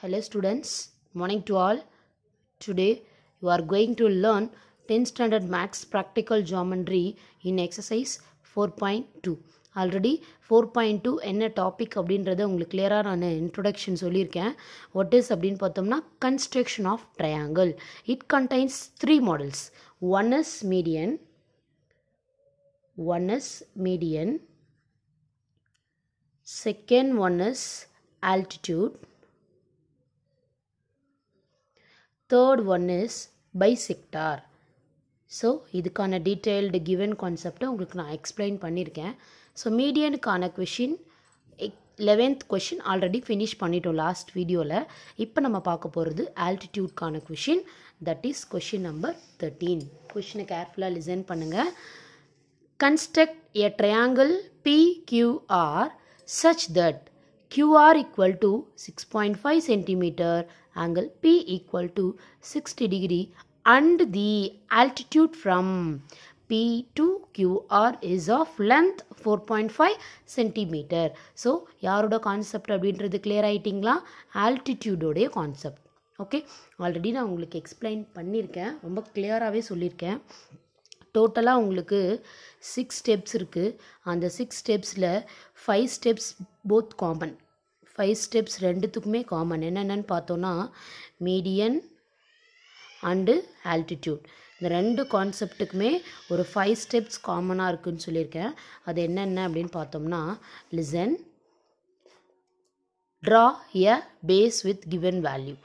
Hello students, morning to all. Today you are going to learn 10th standard maths practical geometry in exercise 4.2. Already 4.2 என்ன topic அப்படின்றத உங்களுக்கு கிளியராக நான் introduction சொல்லியிருக்கேன். What is அப்படின்னு பார்த்தோம்னா construction of triangle. It contains 3 models. One is median. Second one is altitude. Third one is bisector. So இதுக்கான detailed given concept உங்களுக்கு நான் explain பண்ணியிருக்கேன். So medianக்கான question 11th question already finish பண்ணிட்டோம் last videoல. இப்போ நம்ம பார்க்க போகிறது altitudeக்கான question, that is question number 13. question carefully listen பண்ணுங்க. Construct a triangle PQR such that QR equal to 6.5 centimeter, angle P equal to 60 degree and the altitude from P to QR is of length 4.5 centimeter. So, யாரோட concept அப்படின்றது clear ஆயிட்டிங்களா? ஆல்டிடியூடோடைய concept. Okay, already நான் உங்களுக்கு explain பண்ணியிருக்கேன், ரொம்ப கிளியராகவே சொல்லியிருக்கேன். டோட்டலாக உங்களுக்கு 6 steps இருக்குது. அந்த 6 ஸ்டெப்ஸில் 5 ஸ்டெப்ஸ் போத் காமன். 5 ஸ்டெப்ஸ் ரெண்டுத்துக்குமே காமன். என்னென்னு பார்த்தோன்னா மீடியன் அண்டு ஆல்டிடியூட், இந்த ரெண்டு கான்செப்ட்டுக்குமே ஒரு 5 ஸ்டெப்ஸ் காமனாக இருக்குதுன்னு சொல்லியிருக்கேன். அது என்னென்ன அப்படின்னு பார்த்தோம்னா, listen, draw a base with given value.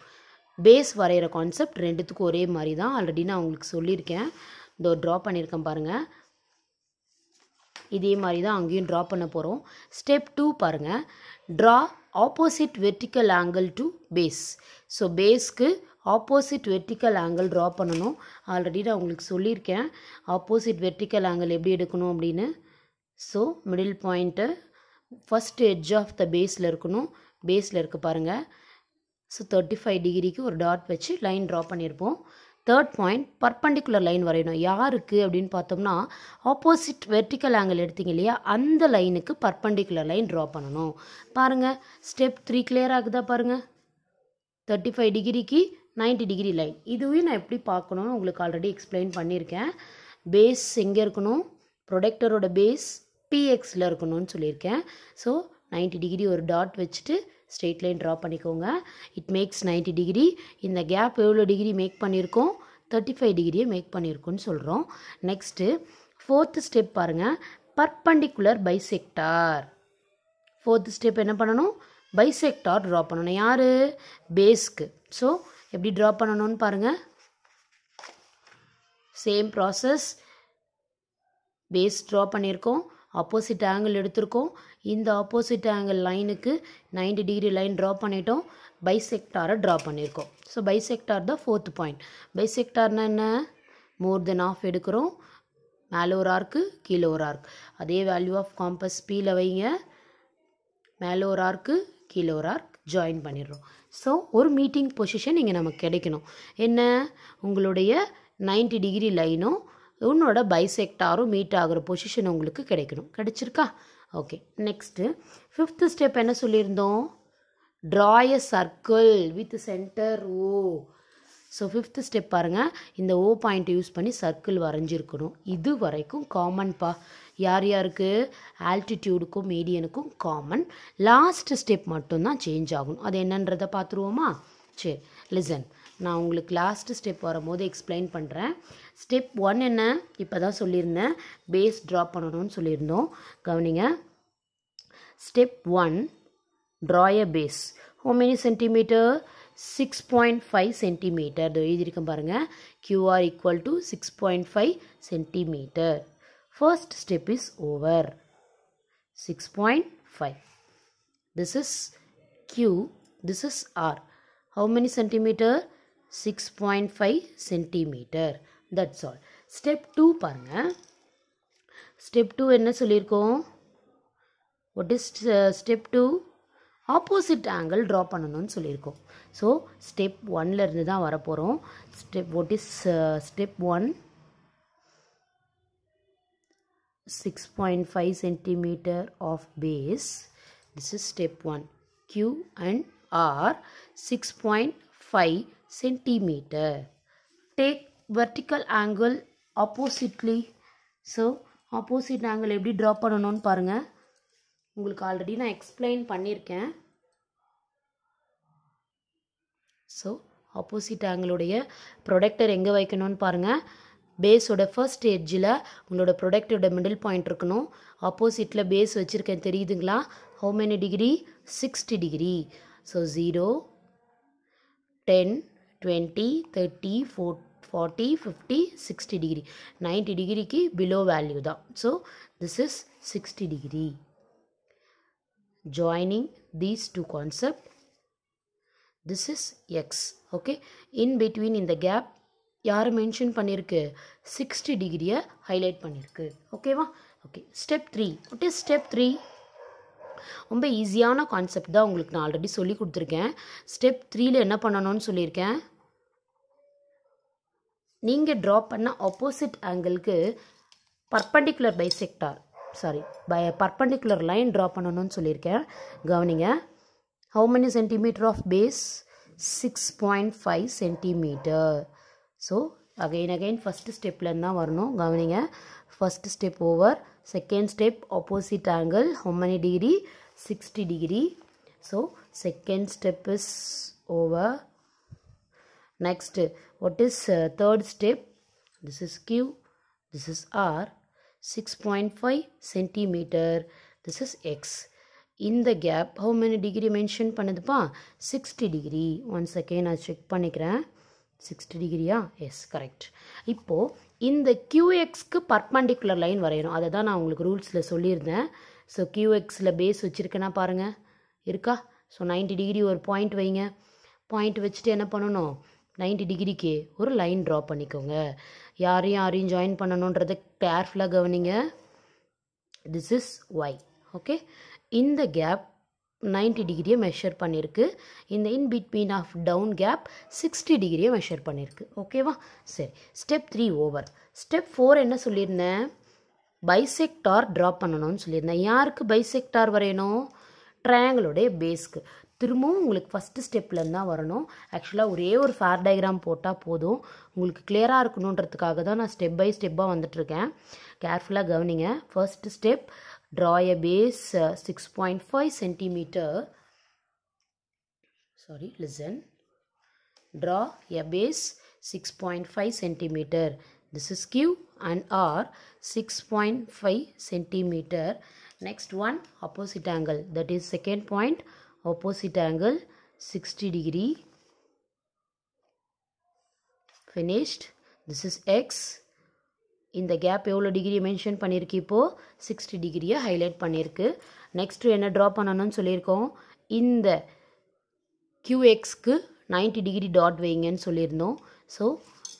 Base வரைகிற கான்செப்ட் ரெண்டுத்துக்கும் ஒரே மாதிரி தான், ஆல்ரெடி நான் உங்களுக்கு சொல்லியிருக்கேன். இதோ ட்ரா பண்ணியிருக்கேன் பாருங்கள், இதே மாதிரி தான் அங்கேயும் ட்ரா பண்ண போகிறோம். ஸ்டெப் 2 பாருங்கள், draw opposite vertical angle to base. So பேஸ்க்கு ஆப்போசிட் வெர்டிக்கல் ஆங்கிள் ட்ரா பண்ணணும். ஆல்ரெடி நான் உங்களுக்கு சொல்லியிருக்கேன் ஆப்போசிட் வெர்டிக்கல் ஆங்கிள் எப்படி எடுக்கணும் அப்படின்னு. So middle point first edge of the பேஸில் இருக்கணும். பேஸில் இருக்க பாருங்கள். ஸோ 35 டிகிரிக்கு ஒரு டாட் வச்சு லைன் ட்ரா பண்ணியிருப்போம். தேர்ட் பாயிண்ட், பர்பண்டிகுலர் லைன் வரையணும். யாருக்கு அப்படின்னு பார்த்தோம்னா, ஆப்போசிட் வெர்டிக்கல் ஆங்கிள் எடுத்தீங்க இல்லையா, அந்த லைனுக்கு பர்பண்டிகுலர் லைன் ட்ரா பண்ணணும். பாருங்கள், ஸ்டெப் 3 கிளியர் ஆகுதா பாருங்கள். 35 டிகிரிக்கு 90 டிகிரி லைன். இதுவே நான் எப்படி பார்க்கணுன்னு உங்களுக்கு ஆல்ரெடி எக்ஸ்பிளைன் பண்ணியிருக்கேன். பேஸ் எங்கே இருக்கணும், ப்ரொடக்டரோட பேஸ் பிஎக்ஸில் இருக்கணும்னு சொல்லியிருக்கேன். ஸோ 90 டிகிரி ஒரு டாட் வச்சுட்டு ஸ்ட்ரெயிட் லைன் ட்ரா பண்ணிக்கோங்க. It makes 90 degree. இந்த கேப் எவ்வளோ டிகிரி மேக் பண்ணியிருக்கோம், 35 டிகிரியை மேக் பண்ணியிருக்கோன்னு சொல்கிறோம். நெக்ஸ்ட்டு 4th ஸ்டெப் பாருங்கள், பர்பண்டிகுலர் பைசெக்டார். 4th ஸ்டெப் என்ன பண்ணணும், பைசெக்டார் ட்ரா பண்ணணும். யார், பேஸ்க்கு. ஸோ எப்படி ட்ரா பண்ணணும்னு பாருங்கள். சேம் ப்ராசஸ், பேஸ் ட்ரா பண்ணியிருக்கோம், ஆப்போசிட் ஆங்கிள் எடுத்திருக்கோம். இந்த ஆப்போசிட் ஆங்கிள் லைனுக்கு 90 டிகிரி லைன் ட்ரா பண்ணிட்டோம், பைசெக்டாரை ட்ரா பண்ணியிருக்கோம். ஸோ பைசெக்டார் தான் 4th பாயிண்ட். பைசெக்டார்னா என்ன, மோர் தென் ஆஃப் எடுக்கிறோம், மேலே ஒரு ஆர்க்கு கீழே ஒரு ஆர்க். அதே வேல்யூ ஆஃப் காம்பஸ் பீல வைங்க, மேலே ஒரு ஆர்க்கு கீழே ஒரு ஆர்க் ஜாயின் பண்ணிடுறோம். ஸோ ஒரு மீட்டிங் பொசிஷன் இங்கே நமக்கு கிடைக்கணும். என்ன, உங்களுடைய 90 டிகிரி லைனும் உன்னோட பைசெக்டாரும் மீட் ஆகிற பொசிஷன் உங்களுக்கு கிடைக்கணும். கிடைச்சிருக்கா? ஓகே, நெக்ஸ்ட்டு 5th ஸ்டெப் என்ன சொல்லியிருந்தோம், draw a circle with centre O. So 5th step பாருங்கள், இந்த ஓ பாயிண்ட் யூஸ் பண்ணி சர்க்கிள் வரைஞ்சிருக்கணும். இது வரைக்கும் காமன்ப்பா. யார் யாருக்கு, ஆல்டிடியூடுக்கும் மீடியனுக்கும் காமன். லாஸ்ட் ஸ்டெப் மட்டும்தான் சேஞ்ச் ஆகணும். அது என்னன்றதை பார்த்துருவோமா? சரி, லிசன், நான் உங்களுக்கு லாஸ்ட் ஸ்டெப் வரும்போது எக்ஸ்பிளைன் பண்ணுறேன். ஸ்டெப் 1 என்ன, இப்போ தான் சொல்லியிருந்தேன், பேஸ் ட்ரா பண்ணணும்னு சொல்லியிருந்தோம். கவனிங்க, step 1, draw a base. How many centimetre, 6.5 centimetre. இது எழுதியிருக்கேன் பாருங்கள், QR equal to 6.5 centimetre. First step is over. 6.5. This is Q, this is R. How many centimeter? 6.5 centimeter. That's all. Step 2 பாருங்க. Step 2 என்ன சொல்லியிருக்கோம்? What is step 2? Opposite angle draw பண்ணணும்னு சொல்லியிருக்கோம். So step 1ல இருந்து தான் வரப்போகிறோம். What is step 1? 6.5 centimeter of base. This is step 1. Q and or 6.5 centimeter. Take vertical angle oppositely. So opposite angle எப்படி draw பண்ணணும்னு பாருங்க. உங்களுக்கு ஆல்ரெடி நான் எக்ஸ்பிளைன் பண்ணியிருக்கேன். ஸோ ஆப்போசிட் ஆங்கிளுடைய ப்ரொடக்டர் எங்கே வைக்கணும்னு பாருங்கள். பேஸோட ஃபர்ஸ்ட் எட்ஜில் உங்களோட ப்ரொடக்டரோட மிடில் பாயிண்ட் இருக்கணும். ஆப்போசிட்டில் பேஸ் வச்சுருக்கேன் தெரியுதுங்களா? how many degree? 60 degree. So 0, 10, 20, 30, 40, 50, 60 degree. 90 degree की below value தான். So this is 60 degree. Joining these two concepts, this is x. Okay, in between in the gap யார் மென்ஷன் பண்ணியிருக்கு? 60 டிகிரியை ஹைலைட் பண்ணியிருக்கு. ஓகேவா? Okay, step 3. What is step 3? ரொம்ப ஈஸியான concept தான், உங்களுக்கு நான் ஆல்ரெடி சொல்லி கொடுத்துருக்கேன். ஸ்டெப் 3ல என்ன பண்ணணும்னு சொல்லியிருக்கேன். நீங்கள் ட்ரா பண்ண ஆப்போசிட் ஆங்கிளுக்கு பர்பண்டிகுலர் பர்பண்டிகுலர் லைன் ட்ரா பண்ணணும்னு சொல்லியிருக்கேன். கவனிங்க. how many centimeter of base? 6.5 centimeter. So again first ஸ்டெப்லேருந்து தான் வரணும். கவனிங்க. First step over. Second step opposite angle how many degree? 60 degree. So second step is over. Next what is third step? This is Q, this is R. 6.5 centimeter. This is X. In the gap how many degree mention பண்ணுதுப்பா? 60 degree. One second நான் check பண்ணிக்கிறேன். 60 டிகிரியா? S, correct. இப்போது இந்த QXக்கு perpendicular line வரையணும். அதை தான் நான் உங்களுக்கு ரூல்ஸில் சொல்லியிருந்தேன். ஸோ QXயில் பேஸ் வச்சுருக்கேன்னா பாருங்கள், இருக்கா? ஸோ 90 டிகிரி ஒரு பாயிண்ட் வைங்க. பாயிண்ட் வச்சுட்டு என்ன பண்ணணும்? 90 டிகிரிக்கு ஒரு லைன் ட்ரா பண்ணிக்கோங்க. யாரையும் ஜாயின் பண்ணணுன்றதை கேர்ஃபுல்லாக கவனிங்க. This is Y. ஓகே, இந்த கேப் 90 டிகிரியை மெஷர் பண்ணியிருக்கு. இந்த in between of down gap 60 டிகிரியை மெஷர் பண்ணியிருக்கு. ஓகேவா? சரி, ஸ்டெப் 3 ஓவர். ஸ்டெப் 4 என்ன சொல்லியிருந்தேன்? பைசெக்டார் ட்ரா பண்ணணும்னு சொல்லியிருந்தேன். யாருக்கு பைசெக்டார் வரையணும்? ட்ரையாங்கிளோடைய பேஸ்க்கு. திரும்பவும் உங்களுக்கு ஃபஸ்ட்டு ஸ்டெப்லேருந்து தான் வரணும். ஆக்சுவலாக ஒரே ஒரு ஃபேர் டயக்ராம் போட்டால் போதும். உங்களுக்கு கிளியராக இருக்கணுன்றதுக்காக தான் நான் ஸ்டெப் பை ஸ்டெப்பாக வந்துட்டுருக்கேன். கேர்ஃபுல்லாக கவனிங்க. First step, draw a base 6.5 centimeter. Sorry, listen. Draw a base 6.5 centimeter. This is Q and R. 6.5 centimeter. Next one, opposite angle. That is second point. Opposite angle 60 degree. Finished. This is X. இந்த gap எவ்வளோ degree mention பண்ணியிருக்கு? இப்போது 60 டிகிரியை highlight பண்ணியிருக்கு. Next என்ன draw பண்ணணும்னு சொல்லியிருக்கோம்? இந்த QXக்கு 90 டிகிரி டாட் வைங்கன்னு சொல்லியிருந்தோம். ஸோ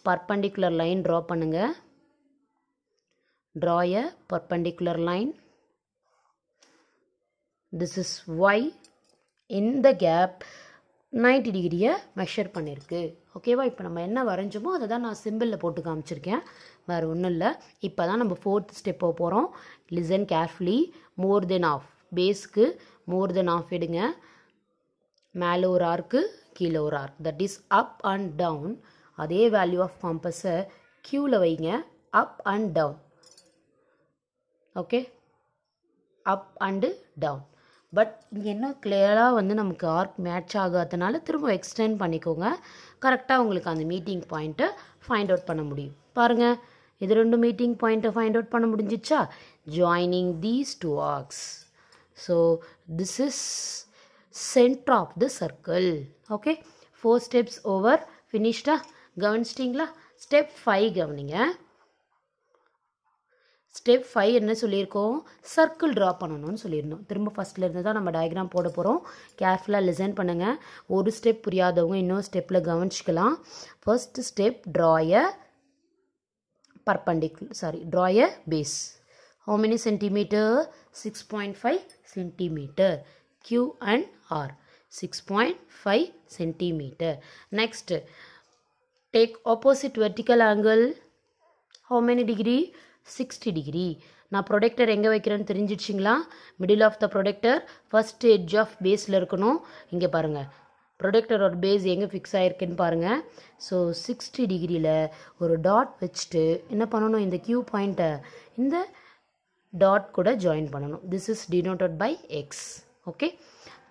பர்பண்டிகுலர் லைன் ட்ரா பண்ணுங்கள். Draw a perpendicular line. This is Y. இந்த கேப் 90 டிகிரியை மெஷர் பண்ணியிருக்கு. ஓகேவா? இப்போ நம்ம என்ன வரைஞ்சோமோ அதை தான் நான் சிம்பிளில் போட்டு காமிச்சிருக்கேன். வேறு ஒன்றும் இல்லை. இப்போ தான் நம்ம ஃபோர்த் ஸ்டெப்போ போகிறோம். Listen carefully. More than half. பேஸ்க்கு மோர் தென் ஆஃப் எடுங்க. மேலே ஒரு ஆர்க்கு, கீழே ஒரு arc. That is up and down. அதே வேல்யூ ஆஃப் காம்பஸை க்யூவில் வைங்க. Up and down. Okay, up and down. But இங்கே என்ன கிளியராக நமக்கு ஆர்க் மேட்ச் ஆகாதனால திரும்ப எக்ஸ்டெண்ட் பண்ணிக்கோங்க. கரெக்டாக உங்களுக்கு அந்த மீட்டிங் பாயிண்ட்டை ஃபைண்ட் அவுட் பண்ண முடியும். பாருங்கள், இது ரெண்டு மீட்டிங் பாயிண்ட்டை ஃபைண்ட் அவுட் பண்ண முடிஞ்சிச்சா? Joining these two arcs. So this is centre of the circle. Okay, 4 steps over. ஃபினிஷ்டா? கவனிச்சிட்டிங்களா? ஸ்டெப் 5 கவனிங்க. ஸ்டெப் 5 என்ன சொல்லியிருக்கோம்? சர்க்கிள் ட்ரா பண்ணணும்னு சொல்லியிருந்தோம். திரும்ப ஃபஸ்ட்லேருந்து தான் நம்ம டயக்ராம் போட போகிறோம். கேர்ஃபுல்லாக லிசன் பண்ணுங்கள். ஒரு ஸ்டெப் புரியாதவங்க இன்னொரு ஸ்டெப்பில் கவனிச்சிக்கலாம். First step, draw a base. How many centimeter? 6.5 centimeter. Q and R. 6.5 centimeter. Next, take opposite vertical angle. How many degree? 60 degree. நான் ப்ரொடெக்டர் எங்கே வைக்கிறேன்னு தெரிஞ்சிடுச்சிங்களா? Middle of the protractor first edge of பேஸில் இருக்கணும். இங்கே பாருங்கள், ப்ரொடெக்டரோட பேஸ் எங்கே fix ஆகிருக்குன்னு பாருங்கள். ஸோ 60 டிகிரியில் ஒரு டாட் வச்சுட்டு என்ன பண்ணணும், இந்த கியூ பாயிண்ட்டை இந்த டாட் கூட ஜாயின் பண்ணணும். This is denoted by X. Okay,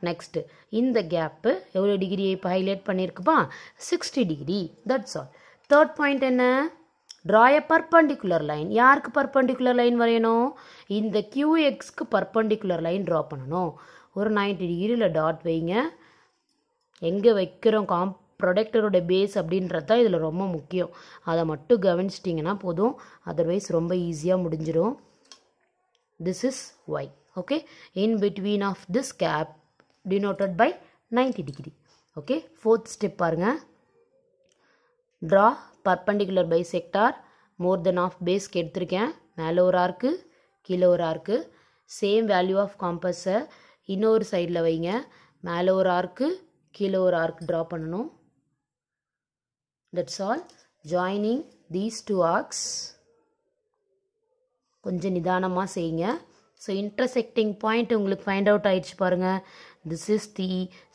next இந்த கேப்பு எவ்வளோ டிகிரியை இப்போ ஹைலைட் பண்ணியிருக்குப்பா? 60 degree. That's all. Third point என்ன? Draw a perpendicular line. யாருக்கு பர்பண்டிகுலர் லைன் வரையணும்? இந்த கியூஎக்ஸ்க்கு பர்பண்டிகுலர் லைன் ட்ரா பண்ணணும். ஒரு 90 டிகிரியில் டாட் வைங்க. எங்கே வைக்கிறோம் ப்ரொடெக்டரோட பேஸ் அப்படின்றது தான் இதில் ரொம்ப முக்கியம். அதை மட்டும் கவனிச்சிட்டிங்கன்னா போதும், அதர்வைஸ் ரொம்ப ஈஸியாக முடிஞ்சிடும். This is Y. Okay, in between of this gap denoted by 90 degree. ஓகே, ஃபோர்த் ஸ்டெப் பாருங்கள். Draw perpendicular bisector. More than half பேஸ்க்கு எடுத்திருக்கேன். மேலே ஒரு ஆர்க்கு, கீழே ஒரு ஆர்க்கு. சேம் வேல்யூ ஆஃப் காம்பஸை இன்னொரு சைடில் வைங்க. மேலே ஒரு ஆர்க்கு, கீழே ஒரு ஆர்க் ட்ரா பண்ணணும். That's all. Joining these two arcs. கொஞ்சம் நிதானமாக செய்யுங்க. ஸோ இன்டர்செக்டிங் பாயிண்ட் உங்களுக்கு ஃபைண்ட் அவுட் ஆயிடுச்சு பாருங்கள். This is the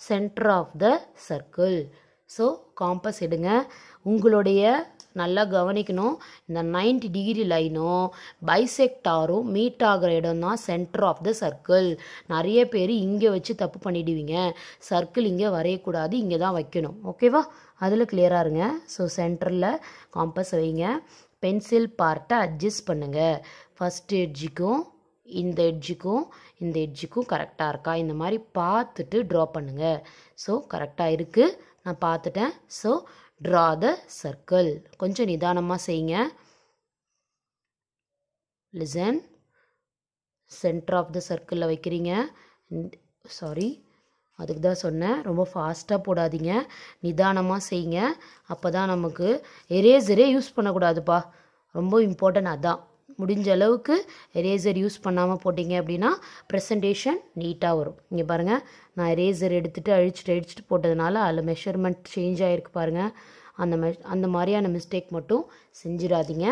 centre of the circle. So compass எடுங்க. உங்களுடைய நல்லா கவனிக்கணும், இந்த 90 டிகிரி லைனும் பைசெக்டாரும் மீட் ஆகிற இடம் தான் சென்டர் ஆஃப் த சர்க்கிள். நிறைய பேர் இங்கே வச்சு தப்பு பண்ணிடுவீங்க. சர்க்கிள் இங்கே வரையக்கூடாது, இங்கே தான் வைக்கணும். ஓகேவா? அதில் கிளியராக இருங்க. ஸோ சென்டரில் காம்பஸ் வைங்க. பென்சில் பார்ட்டை அட்ஜஸ்ட் பண்ணுங்கள். ஃபஸ்ட் எட்ஜுக்கும் இந்த எட்ஜுக்கும் கரெக்டாக இருக்கா, இந்த மாதிரி பார்த்துட்டு ட்ரா பண்ணுங்கள். ஸோ கரெக்டாக இருக்குது, நான் பார்த்துட்டேன். So draw the circle. கொஞ்சம் நிதானமாக செய்யுங்க. லிசன். சென்டர் ஆஃப் த சர்க்கிளில் வைக்கிறீங்க. சாரி, அதுக்கு தான் சொன்னேன், ரொம்ப ஃபாஸ்ட்டாக போடாதீங்க, நிதானமாக செய்யுங்க. அப்போ தான் நமக்கு எரேசரே யூஸ் பண்ணக்கூடாதுப்பா, ரொம்ப இம்பார்ட்டன்ட். அதான் முடிஞ்ச அளவுக்கு எரேசர் யூஸ் பண்ணாமல் போட்டிங்க அப்படின்னா ப்ரெசன்டேஷன் நீட்டாக வரும். இங்கே பாருங்கள், நான் எரேசர் எடுத்துகிட்டு அழிச்சிட்டு போட்டதுனால அதில் மெஷர்மெண்ட் சேஞ்ச் ஆகிருக்கு பாருங்கள். அந்த மாதிரியான மிஸ்டேக் மட்டும் செஞ்சிடாதீங்க.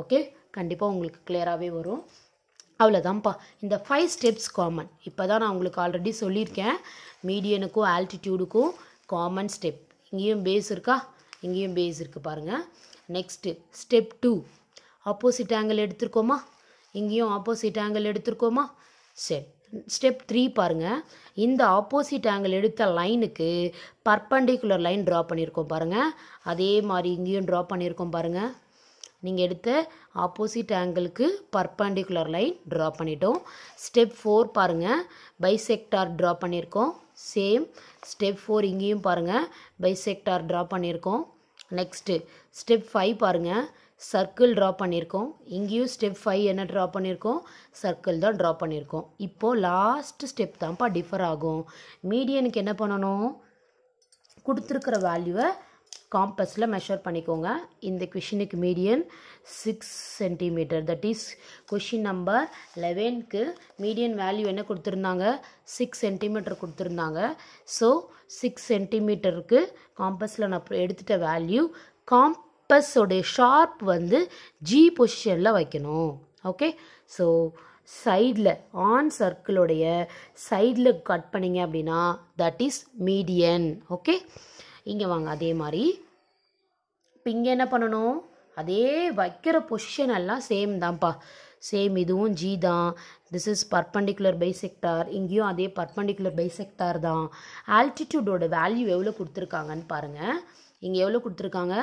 ஓகே, கண்டிப்பாக உங்களுக்கு கிளியராகவே வரும். அவ்வளோதான்ப்பா. இந்த 5 ஸ்டெப்ஸ் காமன். இப்போ தான் நான் உங்களுக்கு ஆல்ரெடி சொல்லியிருக்கேன், மீடியனுக்கும் ஆல்டிடியூடுக்கும் காமன் ஸ்டெப். இங்கேயும் பேஸ் இருக்கா, இங்கேயும் பேஸ் இருக்குது பாருங்கள். நெக்ஸ்ட்டு ஸ்டெப் 2, ஆப்போசிட் ஆங்கிள் எடுத்துருக்கோமா, இங்கேயும் ஆப்போசிட் ஆங்கிள் எடுத்துருக்கோமா. சரி, ஸ்டெப் 3 பாருங்கள். இந்த ஆப்போசிட் ஆங்கிள் எடுத்த லைனுக்கு பர்பண்டிகுலர் லைன் ட்ரா பண்ணியிருக்கோம் பாருங்கள். அதே மாதிரி இங்கேயும் ட்ரா பண்ணியிருக்கோம் பாருங்கள். நீங்கள் எடுத்த ஆப்போசிட் ஆங்கிளுக்கு பர்பண்டிகுலர் லைன் ட்ரா பண்ணிட்டோம். ஸ்டெப் 4 பாருங்கள், பைசெக்டார் ட்ரா பண்ணியிருக்கோம். சேம் ஸ்டெப் 4 இங்கேயும் பாருங்கள், பைசெக்டார் ட்ரா பண்ணியிருக்கோம். நெக்ஸ்ட்டு ஸ்டெப் 5 பாருங்கள், சர்க்கிள் ட்ரா பண்ணியிருக்கோம். இங்கேயும் ஸ்டெப் 5 என்ன ட்ரா பண்ணியிருக்கோம், சர்க்கிள் தான் ட்ரா பண்ணியிருக்கோம். இப்போது லாஸ்ட் ஸ்டெப் தான்ப்பா டிஃபர் ஆகும். மீடியனுக்கு என்ன பண்ணணும், கொடுத்துருக்கிற வேல்யூவை காம்பஸில் மெஷர் பண்ணிக்கோங்க. இந்த கொஷினுக்கு median 6 centimetre. That is question number 11க்கு மீடியன் வேல்யூ என்ன கொடுத்துருந்தாங்க, 6 சென்டிமீட்டர் கொடுத்துருந்தாங்க. ஸோ 6 சென்டிமீட்டருக்கு காம்பஸில் நான் எடுத்துகிட்ட வேல்யூ, காம்பஸோடைய ஷார்ப் வந்து ஜி பொசிஷனில் வைக்கணும். ஓகே, ஸோ சைடில் ஆன் சர்க்கிளோடைய சைடில் கட் பண்ணிங்க அப்படின்னா தட் இஸ் மீடியன். ஓகே, இங்கே வாங்க. அதே மாதிரி இப்போ இங்கே என்ன பண்ணணும், அதே வைக்கிற பொசிஷன் எல்லாம் சேம் தான்ப்பா, சேம். இதுவும் ஜி தான். This is perpendicular bisector. இங்கேயும் அதே பர்பண்டிகுலர் பைசெக்டார் தான். ஆல்டிடியூடோட வேல்யூ எவ்வளோ கொடுத்துருக்காங்கன்னு பாருங்கள். இங்கே எவ்வளோ கொடுத்துருக்காங்க,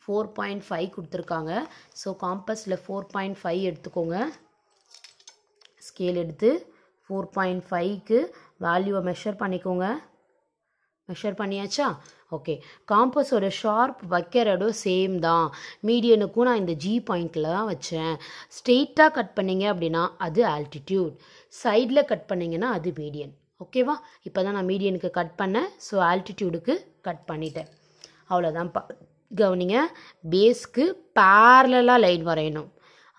4.5 கொடுத்துருக்காங்க. ஸோ காம்பஸில் 4.5 எடுத்துக்கோங்க. ஸ்கேல் எடுத்து 4.5க்கு வேல்யூவை மெஷர் பண்ணிக்கோங்க. மெஷர் பண்ணியாச்சா? ஓகே, காம்பஸோட ஷார்ப் வைக்கிற இடம் சேம் தான். மீடியனுக்கும் நான் இந்த ஜி பாயிண்டில் தான் வச்சேன். ஸ்ட்ரெயிட்டாக கட் பண்ணிங்க அப்படின்னா அது ஆல்டிடியூட், சைடில் கட் பண்ணிங்கன்னா அது மீடியன். ஓகேவா? இப்போ தான் நான் மீடியனுக்கு கட் பண்ணேன், ஸோ ஆல்டிடியூடுக்கு கட் பண்ணிட்டேன். அவ்வளோதான். கவனிங்க, பேஸ்க்கு பேரலாக லைன் வரையணும்.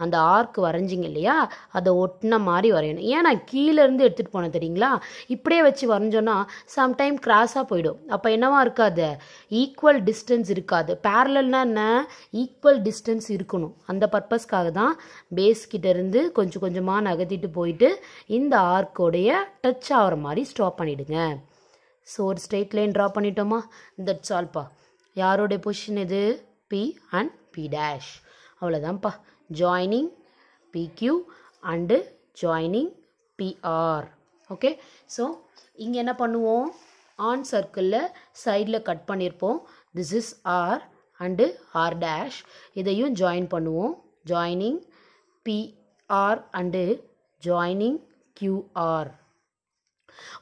அந்த ஆர்க் வரைஞ்சிங்க இல்லையா, அதை ஒட்டின மாதிரி வரையணும். ஏன் நான் கீழேருந்து எடுத்துகிட்டு போனேன் தெரியுங்களா? இப்படியே வச்சு வரைஞ்சோன்னா சம்டைம் கிராஸாக போயிடும். அப்போ என்னவா இருக்காது, ஈக்குவல் டிஸ்டன்ஸ் இருக்காது. பேரலல்னா என்ன, ஈக்குவல் டிஸ்டன்ஸ் இருக்கணும். அந்த பர்பஸ்க்காக தான் பேஸ்கிட்டேருந்து கொஞ்சம் கொஞ்சமாக நகர்த்திட்டு போயிட்டு இந்த ஆர்க்கோடைய டச் ஆகிற மாதிரி ஸ்டாப் பண்ணிவிடுங்க. ஸோ ஒரு ஸ்ட்ரெயிட் லைன் ட்ரா பண்ணிட்டோமா, தட்ஸ் ஆல்ப்பா. யாரோடைய பொசிஷன் இது, P and P dash. அவ்வளோதான்ப்பா. Joining PQ and joining PR. ஓகே, ஸோ இங்கே என்ன பண்ணுவோம், ஆன் சர்க்கிளில் சைடில் கட் பண்ணியிருப்போம். This is R and R dash. இதையும் ஜாயின் பண்ணுவோம். Joining PR and joining QR.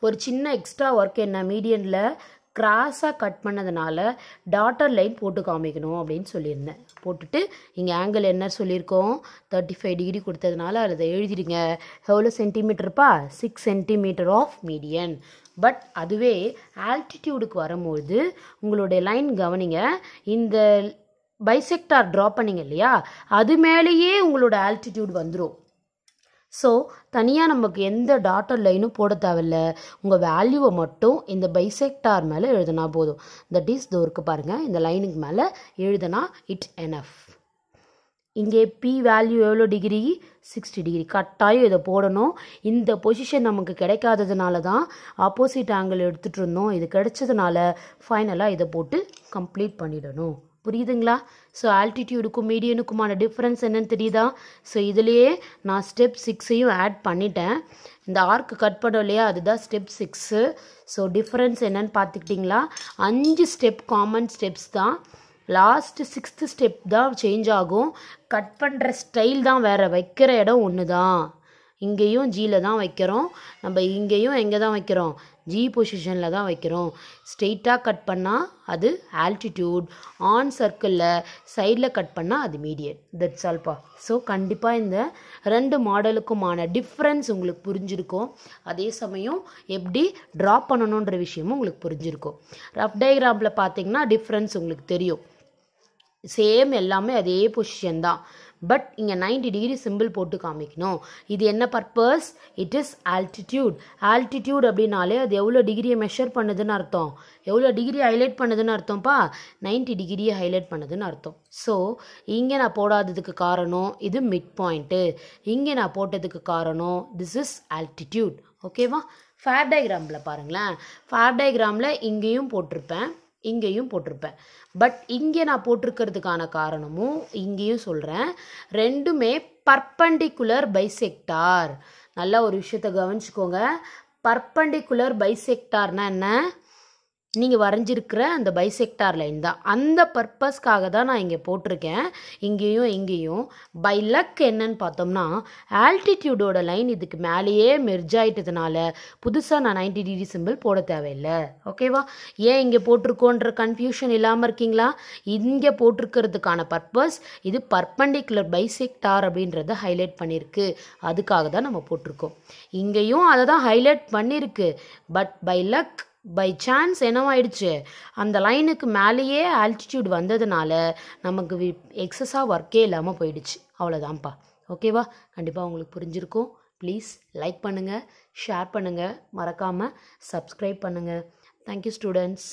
ஒரு சின்ன எக்ஸ்ட்ரா ஒர்க் என்ன, மீடியனில் கிராஸாக கட் பண்ணதுனால டாட்டர் லைன் போட்டு காமிக்கணும் அப்படின்னு சொல்லியிருந்தேன். போட்டுட்டு இங்கே ஆங்கிள் என்ன சொல்லியிருக்கோம், 35 டிகிரி கொடுத்ததுனால அதை எழுதிடுங்க. எவ்வளோ சென்டிமீட்டர்ப்பா, 6 சென்டிமீட்டர் ஆஃப் மீடியன். பட் அதுவே ஆல்டிடியூடுக்கு வரும்போது உங்களுடைய லைன் கவனிங்க, இந்த பைசெக்டார் ட்ரா பண்ணிங்க இல்லையா, அது மேலேயே உங்களோட ஆல்டிடியூட் வந்துடும். ஸோ தனியாக நமக்கு எந்த டாட்டர் லைனும் போட தேவையில்ல. உங்கள் வேல்யூவை மட்டும் இந்த பைசெக்டார் மேலே எழுதுனா போதும். தட் இஸ் தோருக்கு பாருங்கள், இந்த லைனுக்கு மேலே எழுதுனா இட் எனஃப். இங்கே P வேல்யூ எவ்வளோ டிகிரி, 60 டிகிரி. கட்டாயம் இதை போடணும். இந்த பொசிஷன் நமக்கு கிடைக்காததுனால தான் ஆப்போசிட் ஆங்கிள் எடுத்துகிட்டு இருந்தோம். இது கிடைச்சதுனால ஃபைனலாக இதை போட்டு கம்ப்ளீட் பண்ணிடணும். புரியுதுங்களா? ஸோ ஆல்டிடியூடுக்கும் மீடியனுக்குமான டிஃப்ரென்ஸ் என்னன்னு தெரியுதா? ஸோ இதுலேயே நான் ஸ்டெப் 6ஐயும் ஆட் பண்ணிட்டேன். இந்த ஆர்க்கு கட் பண்ணோம் இல்லையா, அதுதான் ஸ்டெப் 6. ஸோ டிஃப்ரென்ஸ் என்னன்னு பார்த்துக்கிட்டிங்களா, 5 ஸ்டெப் காமன் ஸ்டெப்ஸ் தான். லாஸ்ட்டு 6th ஸ்டெப் தான் சேஞ்ச் ஆகும். கட் பண்ணுற ஸ்டைல் தான் வேறு, வைக்கிற இடம் ஒன்று தான். இங்கேயும் ஜியில் தான் வைக்கிறோம், நம்ம இங்கேயும் எங்கே தான் வைக்கிறோம், ஜி பொசிஷனில் தான் வைக்கிறோம். ஸ்ட்ரெயிட்டாக கட் பண்ணால் அது ஆல்டிடியூட், ஆன் சர்க்கிளில் சைடில் கட் பண்ணால் அது மீடியன். தட்ஸ் ஆல்ப்பா. ஸோ கண்டிப்பாக இந்த 2 மாடலுக்குமான டிஃப்ரென்ஸ் உங்களுக்கு புரிஞ்சிருக்கும். அதே சமயம் எப்படி ட்ரா பண்ணணுன்ற விஷயமும் உங்களுக்கு புரிஞ்சிருக்கும். ரஃப் டயக்ராமில் பார்த்தீங்கன்னா டிஃப்ரென்ஸ் உங்களுக்கு தெரியும். சேம் எல்லாமே அதே பொசிஷன் தான். பட் இங்கே 90 டிகிரி சிம்பிள் போட்டு காமிக்கணும். இது என்ன purpose, it is altitude. Altitude அப்படின்னாலே அது எவ்வளோ டிகிரியை மெஷர் பண்ணுதுன்னு அர்த்தம், எவ்வளோ டிகிரி ஹைலைட் பண்ணுதுன்னு அர்த்தம்ப்பா, 90 டிகிரியை ஹைலைட் பண்ணுதுன்னு அர்த்தம். ஸோ இங்கே நான் போடாததுக்கு காரணம் இது மிட் பாயிண்ட்டு, இங்கே நான் போட்டதுக்கு காரணம் திஸ் இஸ் ஆல்டிடியூட். ஓகேவா? ஃபேர் டயக்ராமில் பாருங்களேன், ஃபேர் டயக்ராமில் இங்கேயும் போட்டிருப்பேன், இங்கேயும் போட்டிருப்பேன். பட் இங்கே நான் போட்டிருக்கிறதுக்கான காரணமும் இங்கேயும் சொல்கிறேன். ரெண்டுமே பர்பண்டிகுலர் பைசெக்டார். நல்லா ஒரு விஷயத்தை கவனிச்சுக்கோங்க. பர்பண்டிகுலர் பைசெக்டார்னா என்ன, நீங்கள் வரைஞ்சிருக்கிற அந்த பைசெக்டார் லைன் தான். அந்த பர்பஸ்க்காக தான் நான் இங்கே போட்டிருக்கேன், இங்கேயும் இங்கேயும். பை லக் என்னன்னு பார்த்தோம்னா ஆல்டிடியூடோட லைன் இதுக்கு மேலேயே மெர்ஜ் ஆகிட்டதுனால புதுசாக நான் 90 டிகிரி சிம்பிள் போட தேவையில்லை. ஓகேவா? ஏன் இங்கே போட்டிருக்கோன்ற கன்ஃபியூஷன் இல்லாமல் இருக்கீங்களா? இங்கே போட்டிருக்கிறதுக்கான பர்பஸ் இது பர்பண்டிகுலர் பைசெக்டார் அப்படின்றத ஹைலைட் பண்ணியிருக்கு, அதுக்காக தான் நம்ம போட்டிருக்கோம். இங்கேயும் அதை தான் ஹைலைட் பண்ணியிருக்கு. But by luck, by chance என்னவாயிடுச்சு, அந்த லைனுக்கு மேலேயே ஆல்டிடியூட் வந்ததுனால நமக்கு எக்ஸஸாக ஒர்க்கே இல்லாமல் போயிடுச்சு. அவ்வளோதான்ப்பா. ஓகேவா? கண்டிப்பாக உங்களுக்கு புரிஞ்சிருக்கும். ப்ளீஸ் லைக் பண்ணுங்கள், ஷேர் பண்ணுங்கள், மறக்காமல் சப்ஸ்கிரைப் பண்ணுங்கள். Thank you students.